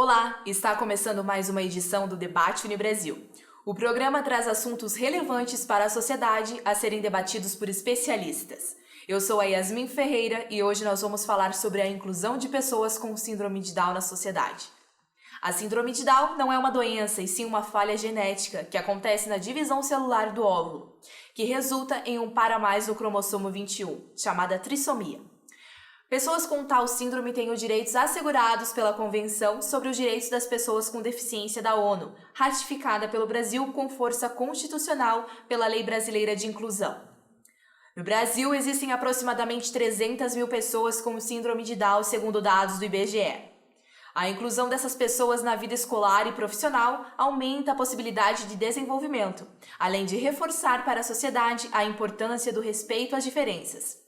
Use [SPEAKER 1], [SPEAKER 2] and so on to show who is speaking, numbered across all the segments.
[SPEAKER 1] Olá, está começando mais uma edição do Debate Unibrasil. O programa traz assuntos relevantes para a sociedade a serem debatidos por especialistas. Eu sou a Yasmin Ferreira e hoje nós vamos falar sobre a inclusão de pessoas com síndrome de Down na sociedade. A síndrome de Down não é uma doença, e sim uma falha genética que acontece na divisão celular do óvulo, que resulta em um par a mais no cromossomo 21, chamada trissomia. Pessoas com tal síndrome têm os direitos assegurados pela Convenção sobre os Direitos das Pessoas com Deficiência da ONU, ratificada pelo Brasil com força constitucional pela Lei Brasileira de Inclusão. No Brasil, existem aproximadamente 300 mil pessoas com síndrome de Down, segundo dados do IBGE. A inclusão dessas pessoas na vida escolar e profissional aumenta a possibilidade de desenvolvimento, além de reforçar para a sociedade a importância do respeito às diferenças.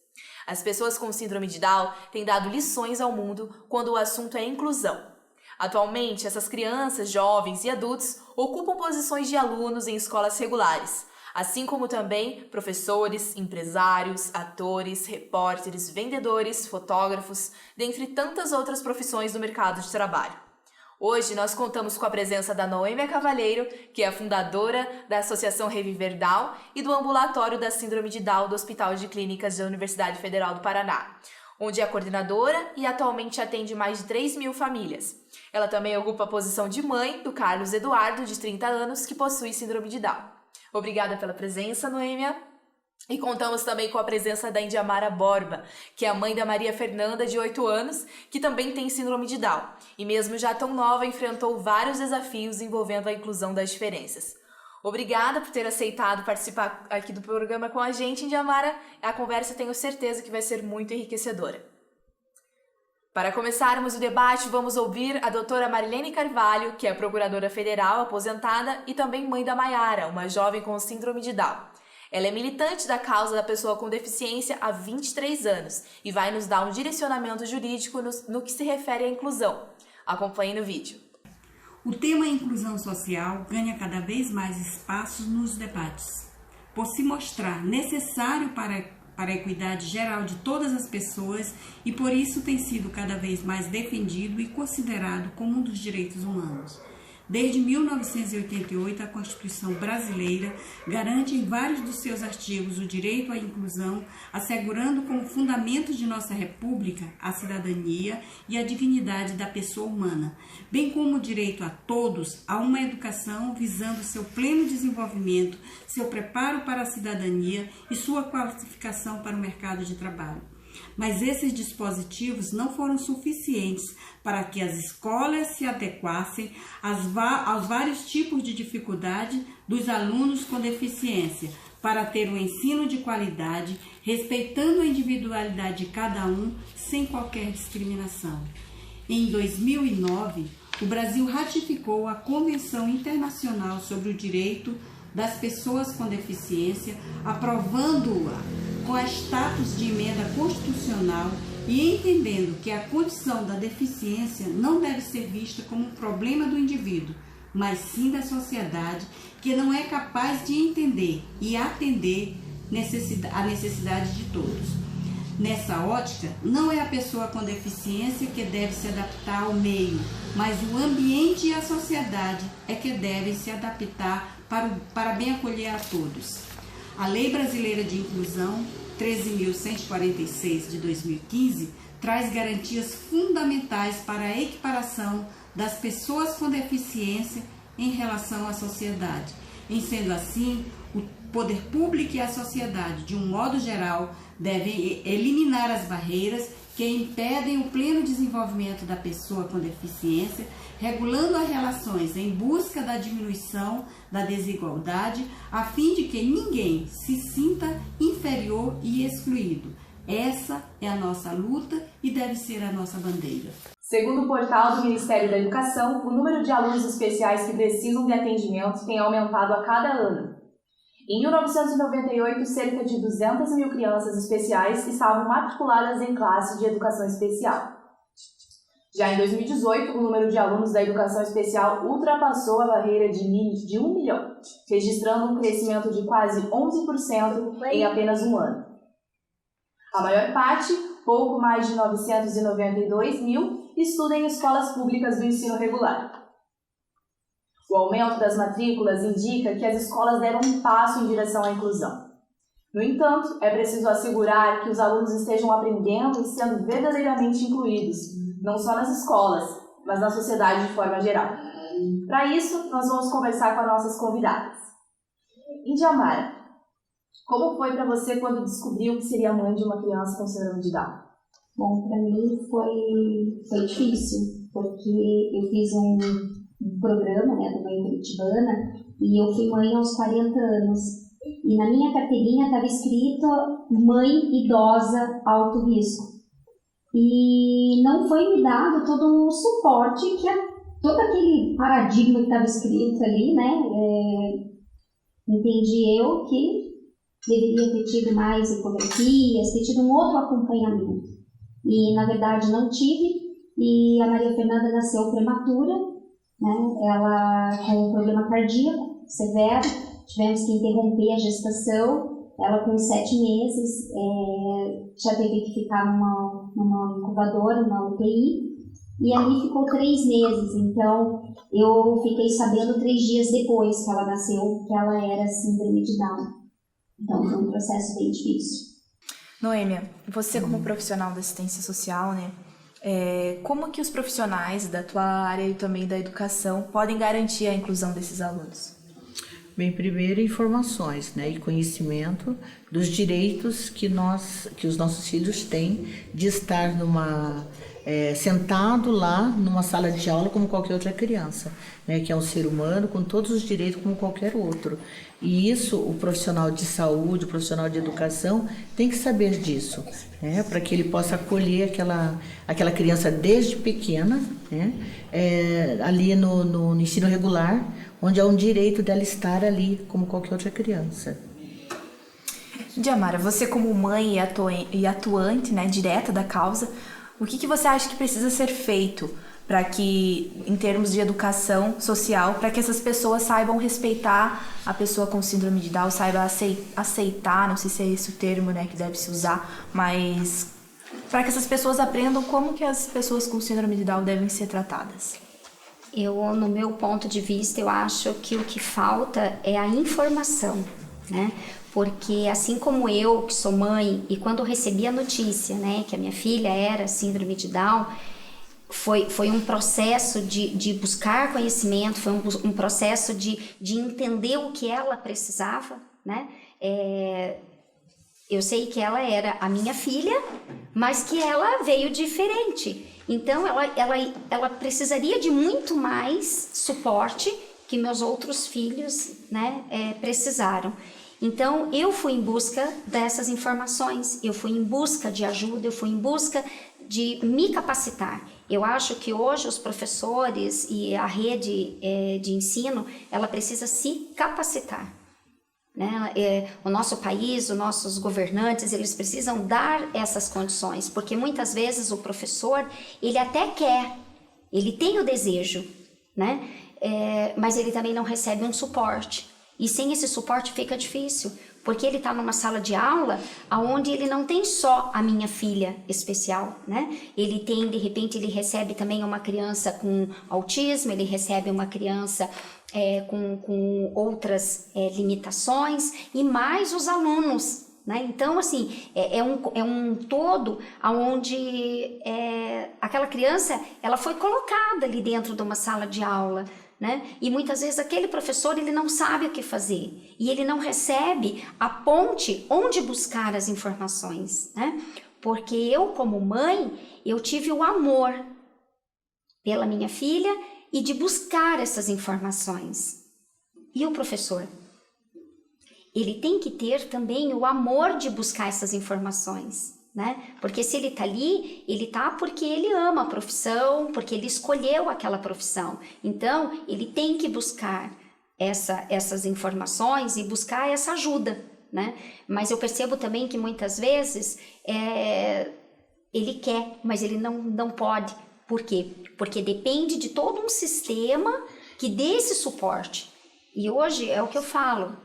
[SPEAKER 1] As pessoas com síndrome de Down têm dado lições ao mundo quando o assunto é inclusão. Atualmente, essas crianças, jovens e adultos ocupam posições de alunos em escolas regulares, assim como também professores, empresários, atores, repórteres, vendedores, fotógrafos, dentre tantas outras profissões do mercado de trabalho. Hoje nós contamos com a presença da Noêmia Cavalheiro, que é a fundadora da Associação Reviver Down e do Ambulatório da Síndrome de Down do Hospital de Clínicas da Universidade Federal do Paraná, onde é coordenadora e atualmente atende mais de 3 mil famílias. Ela também ocupa a posição de mãe do Carlos Eduardo, de 30 anos, que possui síndrome de Down. Obrigada pela presença, Noêmia. E contamos também com a presença da Indiamara Borba, que é a mãe da Maria Fernanda, de 8 anos, que também tem síndrome de Down. E mesmo já tão nova, enfrentou vários desafios envolvendo a inclusão das diferenças. Obrigada por ter aceitado participar aqui do programa com a gente, Indiamara. A conversa tenho certeza que vai ser muito enriquecedora. Para começarmos o debate, vamos ouvir a doutora Marilene Carvalho, que é procuradora federal aposentada e também mãe da Maiara, uma jovem com síndrome de Down. Ela é militante da causa da pessoa com deficiência há 23 anos e vai nos dar um direcionamento jurídico no que se refere à inclusão. Acompanhe no vídeo.
[SPEAKER 2] O tema inclusão social ganha cada vez mais espaço nos debates, por se mostrar necessário para a equidade geral de todas as pessoas e por isso tem sido cada vez mais defendido e considerado como um dos direitos humanos. Desde 1988, a Constituição brasileira garante em vários dos seus artigos o direito à inclusão, assegurando como fundamento de nossa República a cidadania e a dignidade da pessoa humana, bem como o direito a todos a uma educação visando seu pleno desenvolvimento, seu preparo para a cidadania e sua qualificação para o mercado de trabalho. Mas esses dispositivos não foram suficientes para que as escolas se adequassem aos vários tipos de dificuldade dos alunos com deficiência, para ter um ensino de qualidade, respeitando a individualidade de cada um, sem qualquer discriminação. Em 2009, o Brasil ratificou a Convenção Internacional sobre o Direito das Pessoas com Deficiência, aprovando-a com status de emenda constitucional e entendendo que a condição da deficiência não deve ser vista como um problema do indivíduo, mas sim da sociedade, que não é capaz de entender e atender a necessidade de todos. Nessa ótica, não é a pessoa com deficiência que deve se adaptar ao meio, mas o ambiente e a sociedade é que devem se adaptar para bem acolher a todos. A Lei Brasileira de Inclusão 13.146 de 2015 traz garantias fundamentais para a equiparação das pessoas com deficiência em relação à sociedade. Em sendo assim, o poder público e a sociedade, de um modo geral, devem eliminar as barreiras que impedem o pleno desenvolvimento da pessoa com deficiência, regulando as relações em busca da diminuição da desigualdade, a fim de que ninguém se sinta inferior e excluído. Essa é a nossa luta e deve ser a nossa bandeira.
[SPEAKER 1] Segundo o portal do Ministério da Educação, o número de alunos especiais que precisam de atendimento tem aumentado a cada ano. Em 1998, cerca de 200 mil crianças especiais estavam matriculadas em classe de educação especial. Já em 2018, o número de alunos da educação especial ultrapassou a barreira de 1 milhão, registrando um crescimento de quase 11% em apenas um ano. A maior parte, pouco mais de 992 mil, estuda em escolas públicas do ensino regular. O aumento das matrículas indica que as escolas deram um passo em direção à inclusão. No entanto, é preciso assegurar que os alunos estejam aprendendo e sendo verdadeiramente incluídos, não só nas escolas, mas na sociedade de forma geral. Para isso, nós vamos conversar com as nossas convidadas. Indiamara, como foi para você quando descobriu que seria mãe de uma criança com síndrome de Down?
[SPEAKER 3] Bom, para mim foi difícil, porque eu fiz um programa, né, do Mãe Curitibana, e eu fui mãe aos 40 anos. E na minha carteirinha estava escrito mãe idosa alto risco. E não foi me dado todo o suporte que todo aquele paradigma que estava escrito ali, né, entendi eu que deveria ter tido mais ecografias, ter tido um outro acompanhamento. E, na verdade, não tive. E a Maria Fernanda nasceu prematura, né? Ela com um problema cardíaco severo. Tivemos que interromper a gestação. Ela, com 7 meses, já teve que ficar numa incubadora, numa UTI. E ali ficou 3 meses. Então, eu fiquei sabendo 3 dias depois que ela nasceu que ela era síndrome de Down. Então, foi um processo bem difícil.
[SPEAKER 1] Noêmia, você como profissional da assistência social, né? Como que os profissionais da tua área e também da educação podem garantir a inclusão desses alunos?
[SPEAKER 4] Bem, primeiro informações, né, e conhecimento dos direitos que os nossos filhos têm de estar sentado lá numa sala de aula como qualquer outra criança, né, que é um ser humano com todos os direitos como qualquer outro. E isso o profissional de saúde, o profissional de educação tem que saber disso, né, para que ele possa acolher aquela criança desde pequena, né, ali no ensino regular, onde há um direito dela estar ali como qualquer outra criança.
[SPEAKER 1] Indiamara, você como mãe e atuante, né, direta da causa, o que você acha que precisa ser feito para que, em termos de educação social, para que essas pessoas saibam respeitar a pessoa com síndrome de Down, saibam aceitar, não sei se é esse o termo, né, que deve se usar, mas para que essas pessoas aprendam como que as pessoas com síndrome de Down devem ser tratadas?
[SPEAKER 3] No meu ponto de vista, eu acho que o que falta é a informação, né? Porque assim como eu, que sou mãe, e quando eu recebi a notícia, né, que a minha filha era síndrome de Down, foi um processo de buscar conhecimento, foi um processo de entender o que ela precisava, né? Eu sei que ela era a minha filha, mas que ela veio diferente. Então, ela precisaria de muito mais suporte que meus outros filhos, né, precisaram. Então, eu fui em busca dessas informações, eu fui em busca de ajuda, eu fui em busca de me capacitar. Eu acho que hoje os professores e a rede de ensino, ela precisa se capacitar. Né? O nosso país, os nossos governantes, eles precisam dar essas condições, porque muitas vezes o professor, ele até quer, ele tem o desejo, né? Mas ele também não recebe um suporte. E sem esse suporte fica difícil, porque ele está numa sala de aula onde ele não tem só a minha filha especial, né? Ele tem, de repente, ele recebe também uma criança com autismo, ele recebe uma criança com outras limitações e mais os alunos, né? Então, assim, é um todo onde aquela criança ela foi colocada ali dentro de uma sala de aula, né? E muitas vezes aquele professor ele não sabe o que fazer e ele não recebe a ponte onde buscar as informações, né? Porque eu, como mãe, eu tive o amor pela minha filha e de buscar essas informações. E o professor? Ele tem que ter também o amor de buscar essas informações, né? Porque se ele tá ali, ele tá porque ele ama a profissão, porque ele escolheu aquela profissão. Então, ele tem que buscar essas informações e buscar essa ajuda, né? Mas eu percebo também que muitas vezes ele quer, mas ele não pode. Por quê? Porque depende de todo um sistema que dê esse suporte. E hoje é o que eu falo.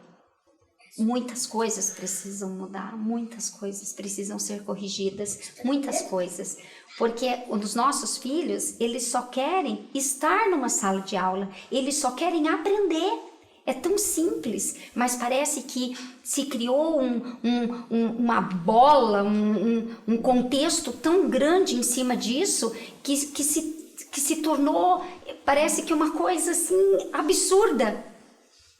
[SPEAKER 3] Muitas coisas precisam mudar, muitas coisas precisam ser corrigidas, muitas coisas. Porque os nossos filhos, eles só querem estar numa sala de aula, eles só querem aprender. É tão simples, mas parece que se criou uma bola, um contexto tão grande em cima disso que se tornou, parece que uma coisa assim absurda.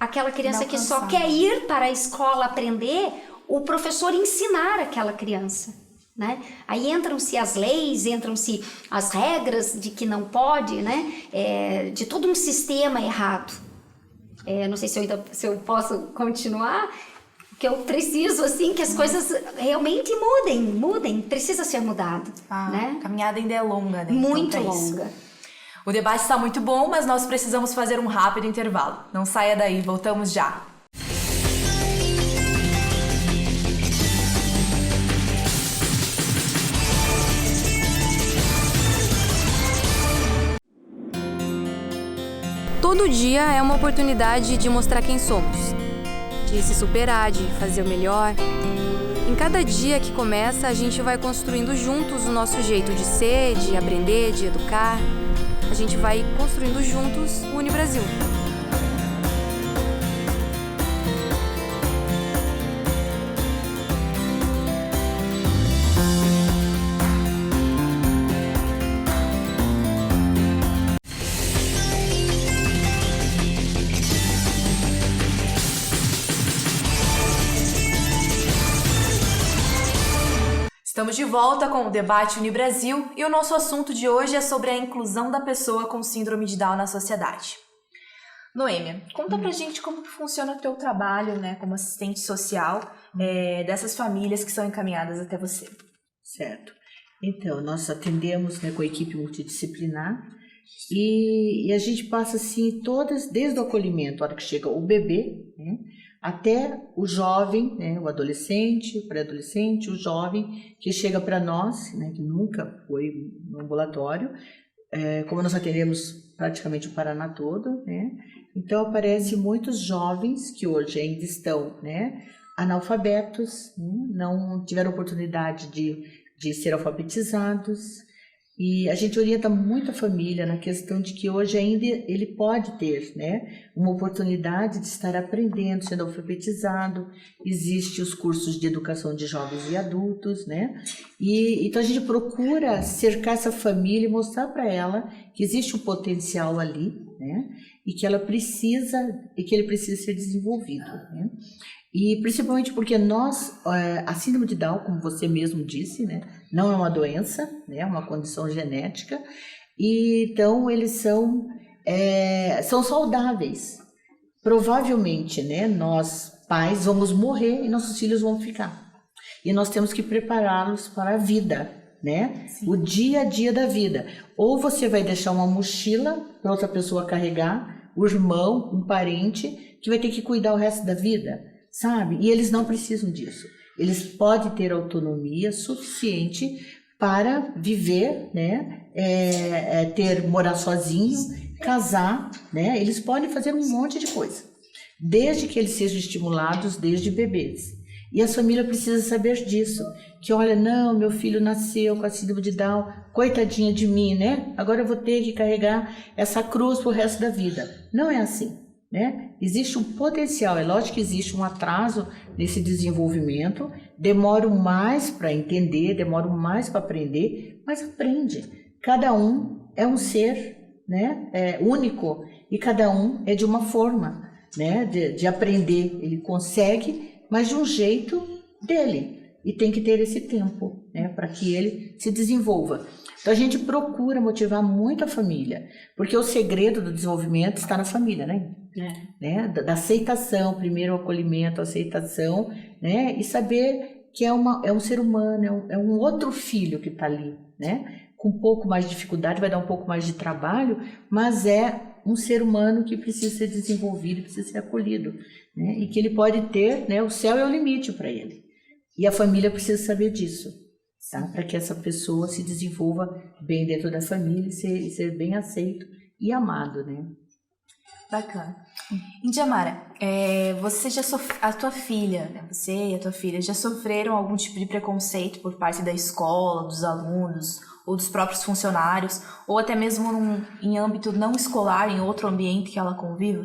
[SPEAKER 3] Aquela criança que só quer ir para a escola aprender, o professor ensinar aquela criança, né? Aí entram-se as leis, entram-se as regras de que não pode, né? De todo um sistema errado. Não sei se eu posso continuar, que eu preciso assim que as coisas realmente mudem, precisa ser mudado, né?
[SPEAKER 1] A caminhada ainda é longa, né?
[SPEAKER 3] Muito
[SPEAKER 1] então,
[SPEAKER 3] longa.
[SPEAKER 1] O debate está muito bom, mas nós precisamos fazer um rápido intervalo. Não saia daí, voltamos já.
[SPEAKER 5] Todo dia é uma oportunidade de mostrar quem somos, de se superar, de fazer o melhor. Em cada dia que começa, a gente vai construindo juntos o nosso jeito de ser, de aprender, de educar. A gente vai construindo juntos o Unibrasil.
[SPEAKER 1] Estamos de volta com o Debate Unibrasil e o nosso assunto de hoje é sobre a inclusão da pessoa com síndrome de Down na sociedade. Noêmia, conta pra gente como que funciona o teu trabalho, né, como assistente social dessas famílias que são encaminhadas até você.
[SPEAKER 4] Certo. Então, nós atendemos, né, com a equipe multidisciplinar e a gente passa assim todas, desde o acolhimento, a hora que chega o bebê, né, até o jovem, né, o adolescente, o pré-adolescente, o jovem que chega para nós, né, que nunca foi no ambulatório, como nós atendemos praticamente o Paraná todo, né, então aparecem muitos jovens que hoje ainda estão, né, analfabetos, né, não tiveram oportunidade de ser alfabetizados. E a gente orienta muito a família na questão de que hoje ainda ele pode ter, né, uma oportunidade de estar aprendendo, sendo alfabetizado. Existem os cursos de educação de jovens e adultos, né? E então a gente procura cercar essa família e mostrar para ela que existe um potencial ali, né? E que ela precisa, e que ele precisa ser desenvolvido, né? E principalmente porque a síndrome de Down, como você mesmo disse, né, não é uma doença, né, é uma condição genética, e então eles são saudáveis. Provavelmente, né, nós pais vamos morrer e nossos filhos vão ficar. E nós temos que prepará-los para a vida, né? Sim. O dia a dia da vida. Ou você vai deixar uma mochila para outra pessoa carregar, o irmão, um parente, que vai ter que cuidar o resto da vida. Sabe? E eles não precisam disso. Eles podem ter autonomia suficiente para viver, né? Morar sozinho, casar, né? Eles podem fazer um monte de coisa, desde que eles sejam estimulados desde bebês. E a família precisa saber disso, que olha, não, meu filho nasceu com a síndrome de Down, coitadinha de mim, né? Agora eu vou ter que carregar essa cruz pro resto da vida. Não é assim. Né? Existe um potencial, é lógico que existe um atraso nesse desenvolvimento, demoram mais para entender, demoram mais para aprender, mas aprende. Cada um é um ser, né, único e cada um é de uma forma, né, de aprender. Ele consegue, mas de um jeito dele e tem que ter esse tempo, né, para que ele se desenvolva. Então a gente procura motivar muito a família, porque o segredo do desenvolvimento está na família, né? Né? Da aceitação, primeiro o acolhimento, a aceitação, né? E saber que é um ser humano, é um outro filho que está ali, né? Com um pouco mais de dificuldade, vai dar um pouco mais de trabalho, mas é um ser humano que precisa ser desenvolvido, precisa ser acolhido, né? E que ele pode ter, né? O céu é o limite para ele. E a família precisa saber disso, tá? Para que essa pessoa se desenvolva bem dentro da família e ser bem aceito e amado, né?
[SPEAKER 1] Bacana. Indiamara, a tua filha, né, você e a tua filha já sofreram algum tipo de preconceito por parte da escola, dos alunos, ou dos próprios funcionários, ou até mesmo em âmbito não escolar, em outro ambiente que ela conviva?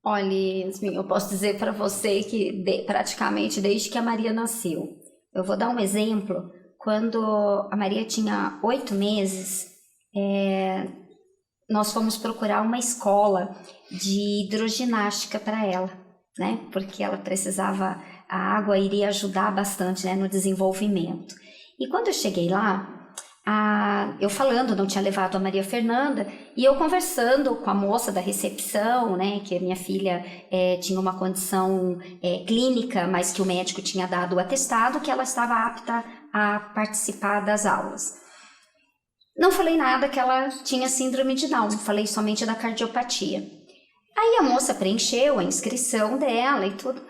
[SPEAKER 3] Olha, Yasmin, eu posso dizer para você que praticamente desde que a Maria nasceu. Eu vou dar um exemplo. Quando a Maria tinha 8 meses, nós fomos procurar uma escola de hidroginástica para ela, né? Porque ela precisava, a água iria ajudar bastante, né, no desenvolvimento. E quando eu cheguei lá, eu falando, não tinha levado a Maria Fernanda, e eu conversando com a moça da recepção, né, que a minha filha tinha uma condição clínica, mas que o médico tinha dado o atestado que ela estava apta a participar das aulas. Não falei nada que ela tinha síndrome de Down, falei somente da cardiopatia. Aí a moça preencheu a inscrição dela e tudo.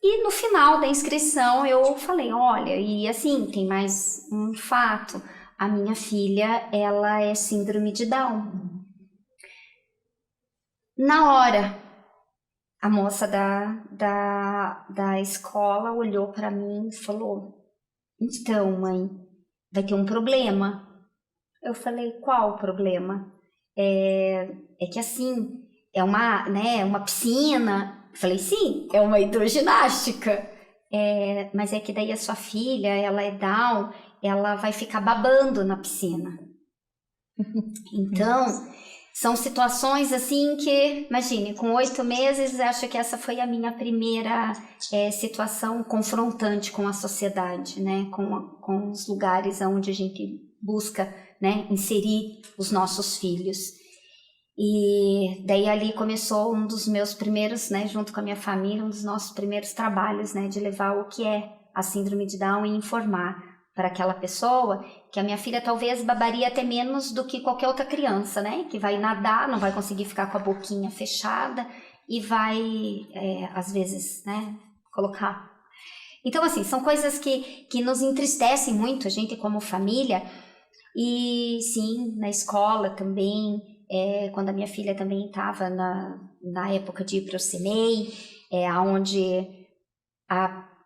[SPEAKER 3] E no final da inscrição eu falei, olha, e assim, tem mais um fato. A minha filha, ela é síndrome de Down. Na hora, a moça da escola olhou para mim e falou, então, mãe, vai ter um problema. Eu falei, qual o problema? É que assim, é uma piscina. Eu falei, sim, é uma hidroginástica. Mas é que daí a sua filha, ela é Down, ela vai ficar babando na piscina. Então, são situações assim que, imagine, com 8 meses, acho que essa foi a minha primeira situação confrontante com a sociedade, né? Com os lugares onde a gente busca, né, inserir os nossos filhos. E daí ali começou um dos meus primeiros, né, junto com a minha família, um dos nossos primeiros trabalhos, né, de levar o que é a síndrome de Down e informar para aquela pessoa que a minha filha talvez babaria até menos do que qualquer outra criança, né, que vai nadar, não vai conseguir ficar com a boquinha fechada e vai, às vezes, né, colocar. Então, assim, são coisas que nos entristecem muito, a gente como família. E sim, na escola também, quando a minha filha também estava na época de ir para o CNEI, onde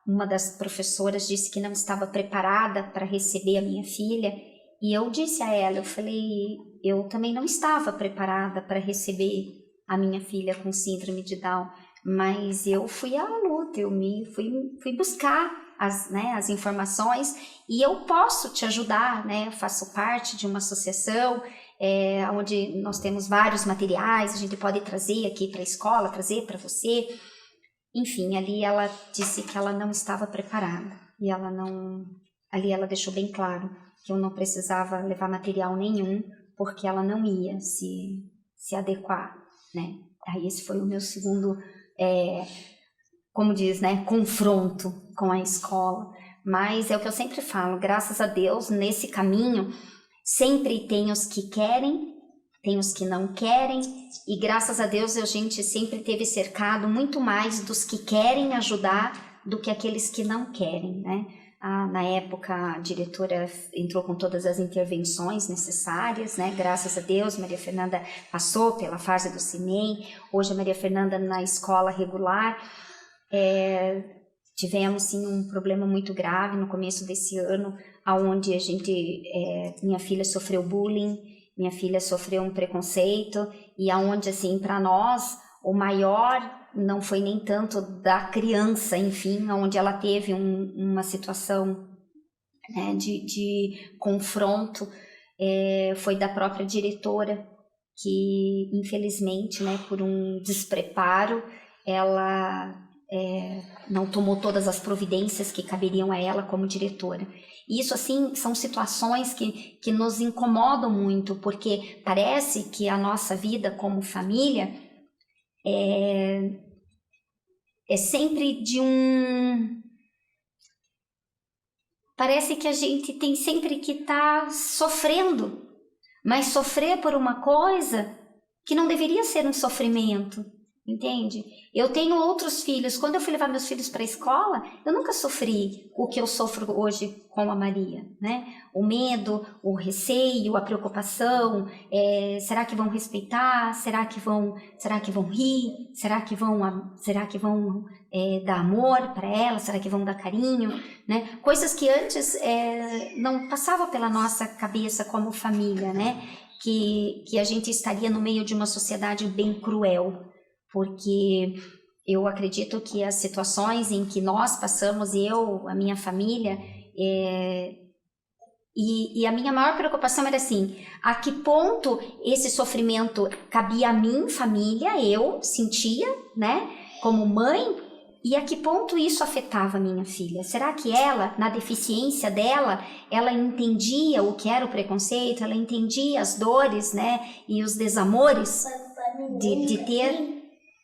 [SPEAKER 3] uma das professoras disse que não estava preparada para receber a minha filha, e eu disse a ela, eu falei, eu também não estava preparada para receber a minha filha com síndrome de Down, mas eu fui à luta, eu fui buscar as informações e eu posso te ajudar, né? Eu faço parte de uma associação onde nós temos vários materiais, a gente pode trazer aqui para a escola, trazer para você. Enfim, ali ela disse que ela não estava preparada e ali ela deixou bem claro que eu não precisava levar material nenhum porque ela não ia se adequar, né? Aí esse foi o meu segundo, como diz, né, confronto com a escola. Mas é o que eu sempre falo, graças a Deus, nesse caminho, sempre tem os que querem, tem os que não querem, e graças a Deus a gente sempre teve cercado muito mais dos que querem ajudar do que aqueles que não querem, né? Na época, a diretora entrou com todas as intervenções necessárias, né? Graças a Deus, Maria Fernanda passou pela fase do CNEI. Hoje a Maria Fernanda na escola regular. Tivemos sim um problema muito grave no começo desse ano, onde minha filha sofreu bullying, minha filha sofreu um preconceito, e aonde assim, para nós, o maior não foi nem tanto da criança, enfim, onde ela teve uma situação, né, de confronto, foi da própria diretora, que infelizmente, né, por um despreparo, ela não tomou todas as providências que caberiam a ela como diretora. E isso, assim, são situações que nos incomodam muito, porque parece que a nossa vida como família é sempre parece que a gente tem sempre que estar sofrendo, mas sofrer por uma coisa que não deveria ser um sofrimento. entende? Eu tenho outros filhos. Quando eu fui levar meus filhos para a escola, eu nunca sofri o que eu sofro hoje com a Maria, né? O medo, o receio, a preocupação, será que vão respeitar? Será que vão rir? Será que vão dar amor para ela? Será que vão dar carinho? Né? Coisas que antes não passavam pela nossa cabeça como família, né? Que a gente estaria no meio de uma sociedade bem cruel, porque eu acredito que as situações em que nós passamos, a minha família, e a minha maior preocupação era assim, a que ponto esse sofrimento cabia a mim, família, eu sentia, né, como mãe, e a que ponto isso afetava a minha filha? Será que ela, na deficiência dela, ela entendia o que era o preconceito, ela entendia as dores, né, e os desamores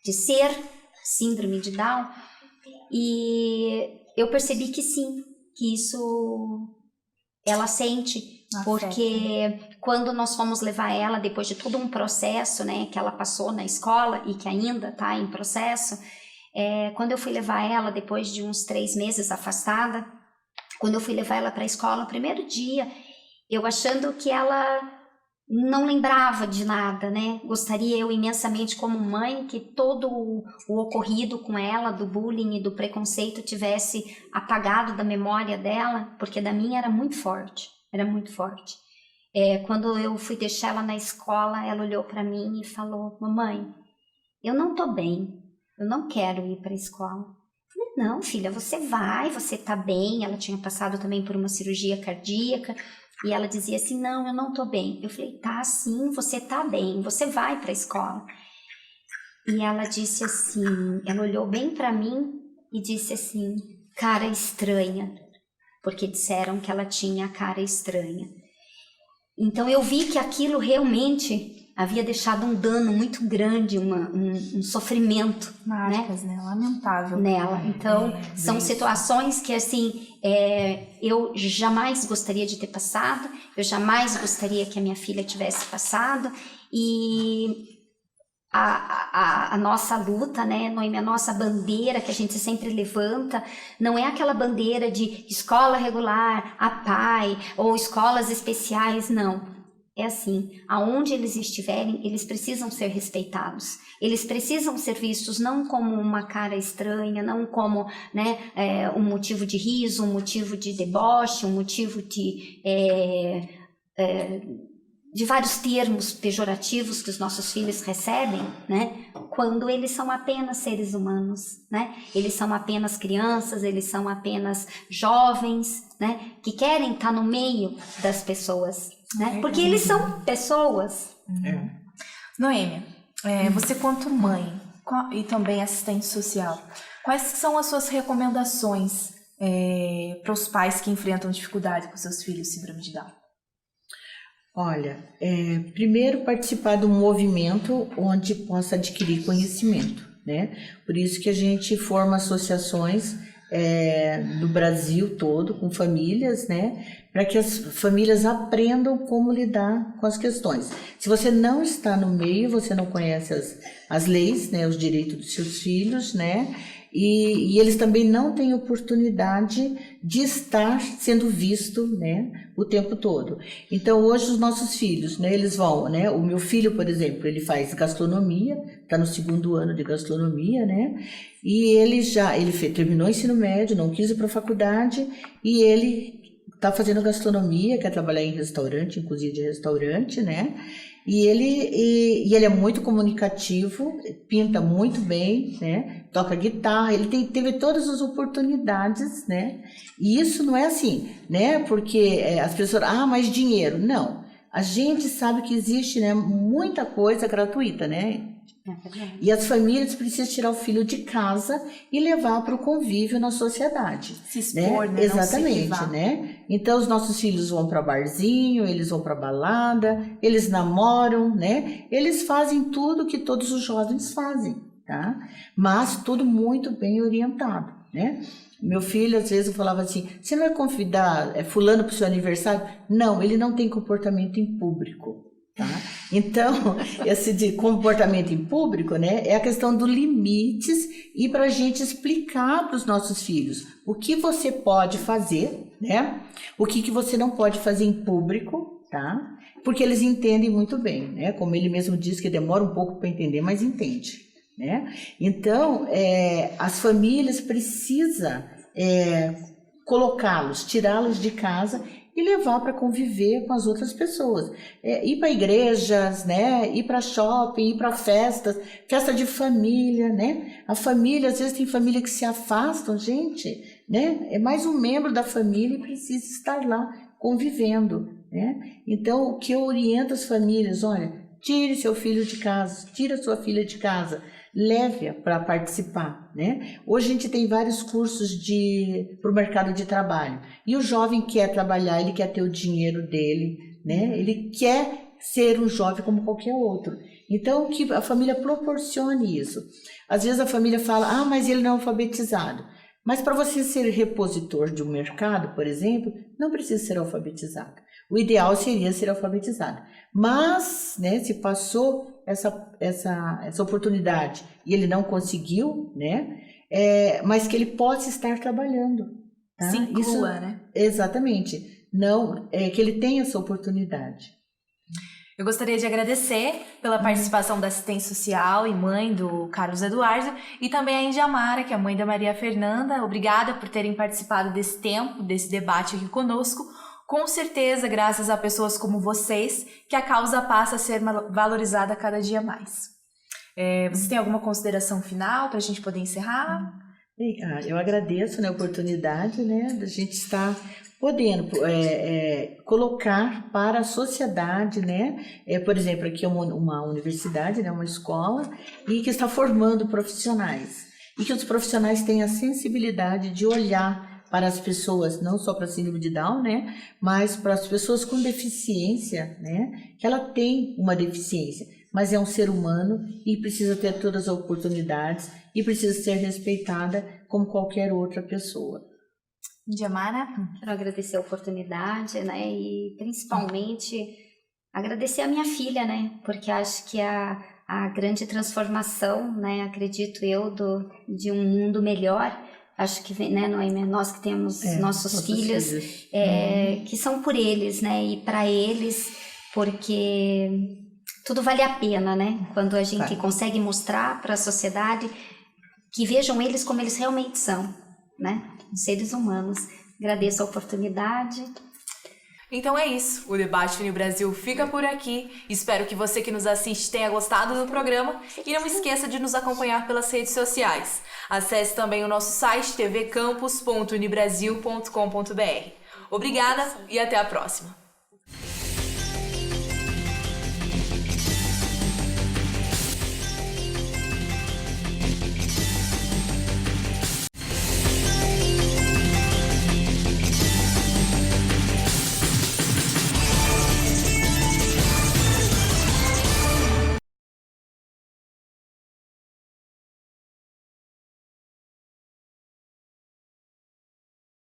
[SPEAKER 3] de ser síndrome de Down? E eu percebi que sim, que isso ela sente, porque quando nós fomos levar ela, depois de todo um processo, né, que ela passou na escola e que ainda está em processo, quando eu fui levar ela, depois de uns 3 meses afastada, quando eu fui levar ela para a escola, no primeiro dia, eu achando que ela não lembrava de nada, né? Gostaria eu imensamente como mãe que todo o ocorrido com ela, do bullying e do preconceito, tivesse apagado da memória dela, porque da minha era muito forte, Quando eu fui deixar ela na escola, ela olhou para mim e falou: mamãe, eu não tô bem, eu não quero ir para a escola. Eu falei: não, filha, você vai, você tá bem. Ela tinha passado também por uma cirurgia cardíaca. E ela dizia assim: não, eu não tô bem. Eu falei: tá sim, você tá bem, você vai para a escola. E ela disse assim, ela olhou bem para mim e disse assim: cara estranha, porque disseram que ela tinha cara estranha. Então eu vi que aquilo realmente havia deixado um dano muito grande, um sofrimento,
[SPEAKER 1] marcas, né? Lamentável.
[SPEAKER 3] Nela. Então, são situações que, assim, eu jamais gostaria de ter passado, eu jamais gostaria que a minha filha tivesse passado, e a nossa luta, né, Noemi, a nossa bandeira que a gente sempre levanta, não é aquela bandeira de escola regular, a PAI, ou escolas especiais, não. É assim, aonde eles estiverem, eles precisam ser respeitados. Eles precisam ser vistos não como uma cara estranha, não como, né, um motivo de riso, um motivo de deboche, um motivo de vários termos pejorativos que os nossos filhos recebem, né, quando eles são apenas seres humanos, né? Eles são apenas crianças, eles são apenas jovens, né, que querem estar no meio das pessoas. Né? Porque eles são pessoas.
[SPEAKER 1] Noemi, você quanto mãe e também assistente social, quais são as suas recomendações para os pais que enfrentam dificuldade com seus filhos síndrome de Down?
[SPEAKER 4] Olha, primeiro participar de um movimento onde possa adquirir conhecimento, né? Por isso que a gente forma associações do Brasil todo, com famílias, né? Para que as famílias aprendam como lidar com as questões. Se você não está no meio, você não conhece as leis, né? Os direitos dos seus filhos, né? E eles também não têm oportunidade de estar sendo visto, né, o tempo todo. Então, hoje, os nossos filhos, né, eles vão, né, o meu filho, por exemplo, ele faz gastronomia, está no 2º ano de gastronomia, né, e ele terminou o ensino médio, não quis ir para a faculdade, e ele está fazendo gastronomia, quer trabalhar em restaurante, em cozinha de restaurante, né, e ele é muito comunicativo, pinta muito bem, né? Toca guitarra, ele teve todas as oportunidades, né? E isso não é assim, né? Porque as pessoas, mas dinheiro. Não, a gente sabe que existe, né, muita coisa gratuita, né? E as famílias precisam tirar o filho de casa e levar para o convívio na sociedade.
[SPEAKER 1] Se expor, né?
[SPEAKER 4] Exatamente, né? Então, os nossos filhos vão para barzinho, eles vão para balada, eles namoram, né? Eles fazem tudo que todos os jovens fazem, tá? Mas tudo muito bem orientado, né? Meu filho, às vezes, eu falava assim, você não vai convidar fulano para o seu aniversário? Não, ele não tem comportamento em público, tá? Então, esse de comportamento em público, né, é a questão dos limites e para a gente explicar para os nossos filhos o que você pode fazer, né, o que você não pode fazer em público, tá? Porque eles entendem muito bem, né? Como ele mesmo diz que demora um pouco para entender, mas entende, né? Então, as famílias precisam colocá-los, tirá-los de casa e levar para conviver com as outras pessoas. Ir para igrejas, né? Ir para shopping, ir para festas, festa de família, né? A família, às vezes tem família que se afastam, gente, né? É mais um membro da família e precisa estar lá convivendo, né? Então, o que eu oriento as famílias, olha, tire seu filho de casa, tire a sua filha de casa, leve-a para participar, né? Hoje a gente tem vários cursos para o mercado de trabalho e o jovem quer trabalhar, ele quer ter o dinheiro dele, né? Ele quer ser um jovem como qualquer outro. Então, que a família proporcione isso. Às vezes a família fala, mas ele não é alfabetizado. Mas para você ser repositor de um mercado, por exemplo, não precisa ser alfabetizado. O ideal seria ser alfabetizado. Mas, né, se passou essa oportunidade e ele não conseguiu, né, mas que ele possa estar trabalhando. Tá?
[SPEAKER 1] Se inclua,
[SPEAKER 4] isso,
[SPEAKER 1] né?
[SPEAKER 4] Exatamente. Não, que ele tenha essa oportunidade.
[SPEAKER 1] Eu gostaria de agradecer pela participação da assistente social e mãe do Carlos Eduardo e também a Indiamara, que é a mãe da Maria Fernanda. Obrigada por terem participado desse tempo, desse debate aqui conosco. Com certeza, graças a pessoas como vocês, que a causa passa a ser valorizada cada dia mais. Você tem alguma consideração final para a gente poder encerrar?
[SPEAKER 4] Eu agradeço, né, a oportunidade, né, da gente estar podendo colocar para a sociedade, né, por exemplo, aqui é uma universidade, né, uma escola, e que está formando profissionais, e que os profissionais têm a sensibilidade de olhar para as pessoas, não só para síndrome de Down, né, mas para as pessoas com deficiência, né, que ela tem uma deficiência, mas é um ser humano e precisa ter todas as oportunidades e precisa ser respeitada como qualquer outra pessoa.
[SPEAKER 1] Indiamara?
[SPEAKER 3] Quero agradecer a oportunidade, né, e principalmente agradecer a minha filha, né, porque acho que a grande transformação, né, acredito eu, de um mundo melhor. Acho que, né, Noêmia, nós que temos nossos filhos, que são por eles, né, e para eles, porque tudo vale a pena, né, quando a gente consegue mostrar para a sociedade que vejam eles como eles realmente são, né, seres humanos. Agradeço a oportunidade.
[SPEAKER 1] Então é isso, o Debate Uni Brasil fica por aqui. Espero que você que nos assiste tenha gostado do programa e não esqueça de nos acompanhar pelas redes sociais. Acesse também o nosso site tvcampus.unibrasil.com.br. Obrigada e até a próxima!